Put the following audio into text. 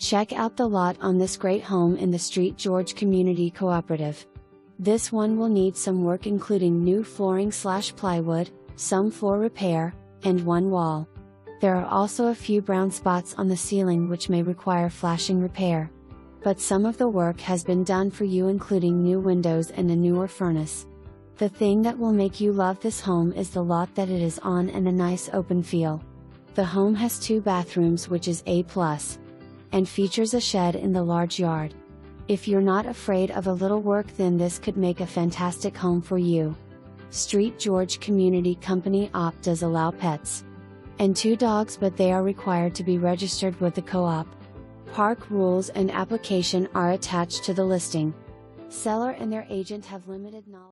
Check out the lot on this great home in the St George Community Cooperative. This one will need some work, including new flooring/plywood, some floor repair, and one wall. There are also a few brown spots on the ceiling which may require flashing repair. But some of the work has been done for you, including new windows and a newer furnace. The thing that will make you love this home is the lot that it is on and the nice open feel. The home has 2 bathrooms, which is A+, and features a shed in the large yard. If you're not afraid of a little work, then this could make a fantastic home for you. St George Community Company OP does allow pets and 2 dogs, but they are required to be registered with the co-op. Park rules and application are attached to the listing. Seller and their agent have limited knowledge.